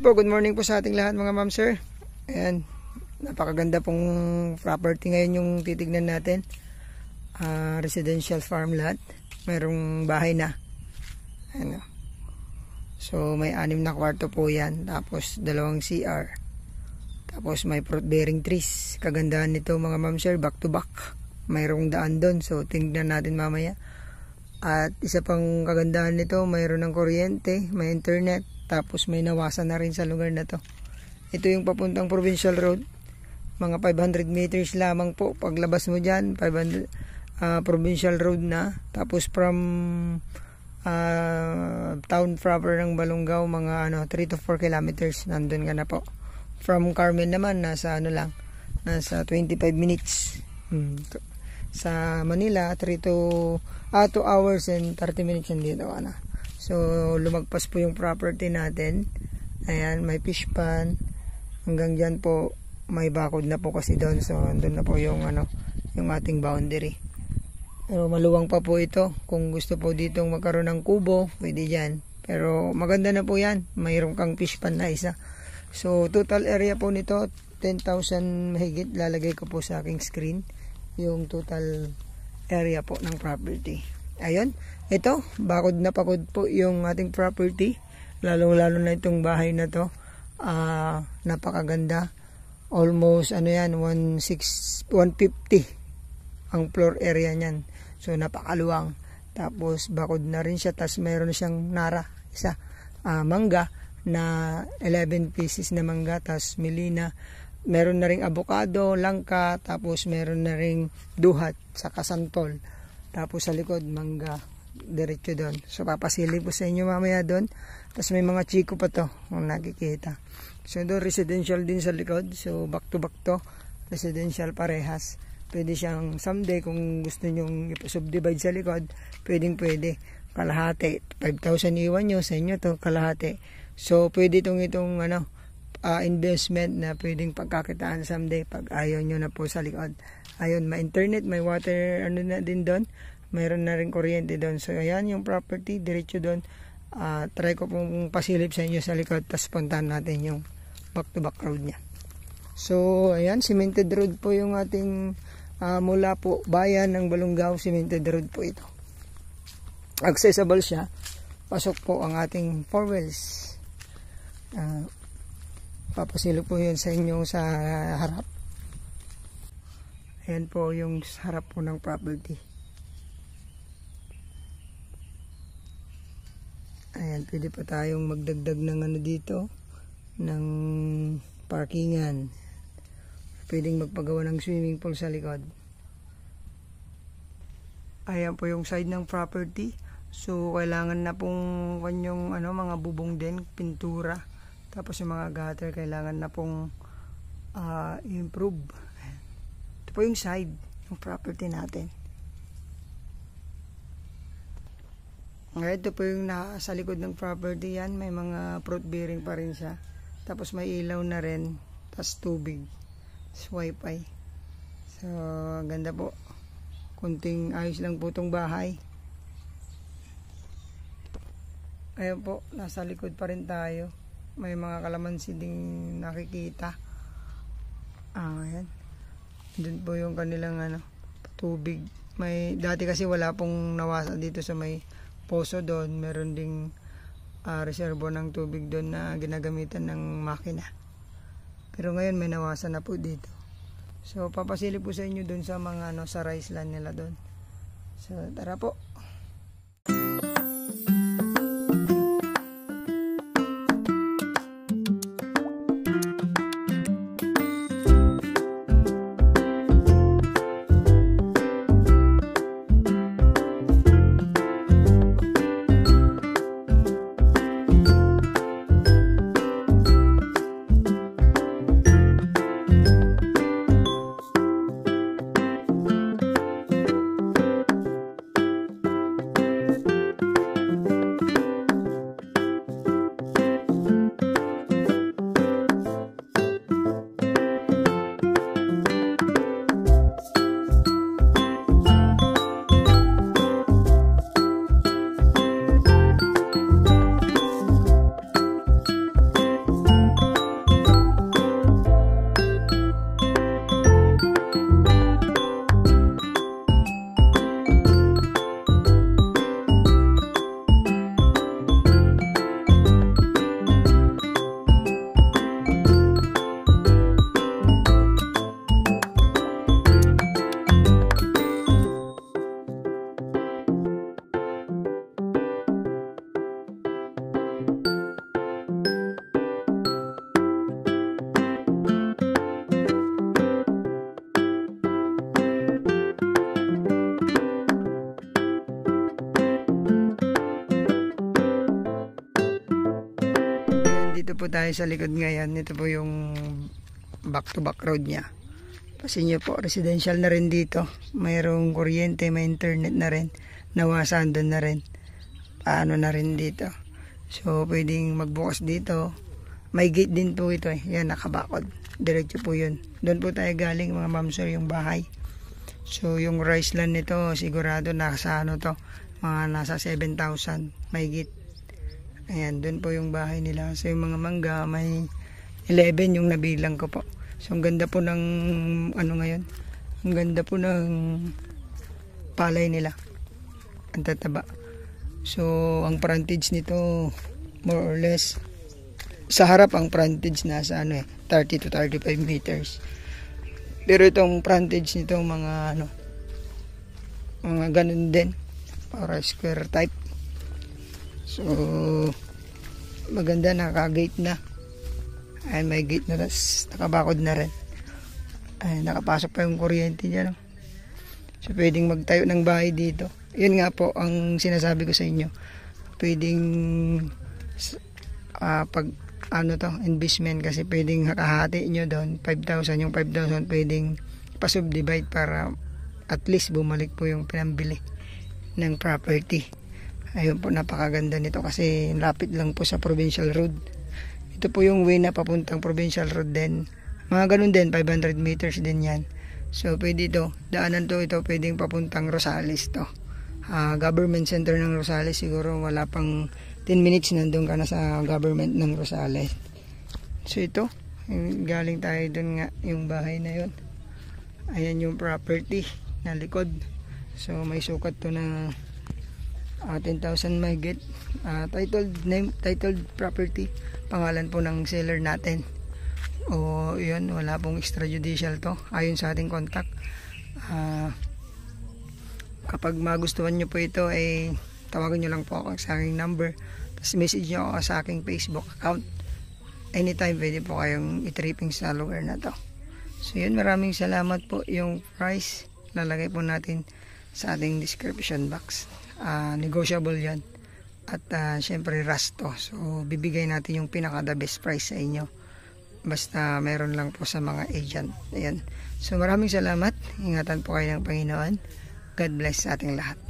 po, good morning po sa ating lahat mga ma'am sir. Ayan, napakaganda pong property ngayon yung titignan natin. Residential farm lot. Mayroong bahay na. Ano. So may 6 na kwarto po yan. Tapos 2 CR. Tapos may fruit bearing trees. Kagandahan nito mga ma'am sir, back to back. Mayroong daan doon. So tingnan natin mamaya. At isa pang kagandahan nito, mayroon ng kuryente, may internet. Tapos may nawasan na rin sa lugar na to. Ito yung papuntang Provincial Road. Mga 500 meters lamang po. Paglabas mo dyan, 500, Provincial Road na. Tapos from town proper ng Balongaw, mga 3 to 4 kilometers. Nandun ka na po. From Carmen naman, nasa nasa 25 minutes. Sa Manila, 2 hours and 30 minutes nandito ka na. So, lumagpas po yung property natin. Ayan, may fish pan. Hanggang dyan po, may bakod na po kasi doon. So, doon na po yung, yung ating boundary. Pero maluwang pa po ito. Kung gusto po ditong magkaroon ng kubo, pwede dyan. Pero maganda na po yan. Mayroon kang fish pan na isa. So, total area po nito, 10,000 mahigit. Lalagay ko po sa aking screen yung total area po ng property. Ayun, ito, bakod na pakod po yung ating property. Lalo na itong bahay na to. Napakaganda. Almost, 150 ang floor area niyan. So, napakaluwang. Tapos, bakod na rin siya. Tapos, mayroon siyang nara. Isa, mangga na 11 pieces na mangga. Tapos, milina. Meron na ring avocado, langka. Tapos, meron na ring duhat sa kasantol. Tapos sa likod, mangga, diretso doon. So papasili po sa inyo mamaya doon. Tapos may mga chiko pa to, kung nakikita. So doon, residential din sa likod. So back to residential parehas. Pwede siyang someday, kung gusto nyong ipasubdivide sa likod, pwede. Kalahati, 5,000 iwan nyo sa inyo to, kalahati. So pwede itong investment na pwedeng pagkakitaan someday pag ayaw nyo na po sa likod. Ayun, may internet, may water, na din doon. Mayroon na rin kuryente doon. So, ayan yung property, diretso doon. Try ko pong pasilip sa inyo sa likod, tapos puntahan natin yung back-to-back road niya. So, ayan, cemented road po yung ating mula po bayan ng Balongaw, cemented road po ito. Accessible siya. Pasok po ang ating 4 wheels. Papasilip po yun sa inyo sa harap. Ayan po yung harap po ng property. Ayan, pwede pa tayong magdagdag ng dito, ng parkingan. Pwedeng magpagawa ng swimming pool sa likod. Ayan po yung side ng property. So, kailangan na pong kanyang mga bubong din, pintura. Tapos yung mga gutter, kailangan na pong improve. Po yung side ng property natin. Ngayon, ito po yung nasa likod ng property yan. May mga fruit bearing pa rin siya. Tapos may ilaw na rin. Tapos tubig. Wifi. So, ganda po. Kunting ayos lang po itong bahay. Ayun po, nasa likod pa rin tayo. May mga kalamansi ding nakikita. Ayan. Doon po yung kanilang tubig. Dati kasi wala pong nawasa dito sa may poso doon. Meron ding reservo ng tubig doon na ginagamitan ng makina. Pero ngayon may nawasa na po dito. So papasili po sa inyo doon sa mga sa rice land nila doon. So tara po. po tayo sa likod ngayon. Ito po yung back to back road niya. Pasin nyo po, residential na rin dito. Mayroong kuryente, may internet na rin. Nawasan doon na rin. Paano na rin dito. So pwedeng magbukas dito. May gate din po ito eh. Yan, nakabakod. Diretso po yun. Doon po tayo galing mga ma'am sir, yung bahay. So yung rice land nito, sigurado nasa ano to, mga nasa 7,000. May gate. Ayan, doon po yung bahay nila. So yung mga mangga, may 11 yung nabilang ko po. So ang ganda po ng ano ngayon. Ang ganda po ng palay nila. Ang tataba. So ang frontage nito more or less sa harap ang frontage nasa ano eh 30 to 35 meters. Pero itong frontage nito mga ano mga ganun din para square type. So maganda, naka-gate na. Ay may gate na, tas nakabakod na rin. Ay nakapasok pa yung kuryente diyan. So pwedeng magtayo ng bahay dito. Yun nga po ang sinasabi ko sa inyo. Pwedeng pag ano to, investment, kasi pwedeng kakahati nyo doon 5,000, yung 5,000 pwedeng pa-subdivide para at least bumalik po yung pinambili ng property. Ayun po, napakaganda nito kasi lapit lang po sa provincial road. Ito po yung way na papuntang provincial road din. Mga ganun din, 500 meters din yan. So pwede ito, daanan to ito, pwedeng papuntang Rosales to. Government center ng Rosales, siguro wala pang 10 minutes nandun ka na sa government ng Rosales. So ito, galing tayo dun nga, yung bahay na yun. Ayan yung property na likod. So may sukat to na 10,000 mahigit. Titled property. Pangalan po ng seller natin. O yun, wala pong extrajudicial to. Ayon sa ating contact. Kapag magustuhan nyo po ito, ay tawagan nyo lang po ako sa aking number. Tapos message nyo ako sa aking Facebook account. Anytime pwede po kayong itripping sa lugar na to. So yun, maraming salamat po. Yung price lalagay po natin sa ating description box. Negotiable yan. At syempre rasto. So bibigay natin yung pinaka the best price sa inyo. Basta meron lang po sa mga agent. Ayan. So maraming salamat. Ingatan po kayo ng Panginoon. God bless sa ating lahat.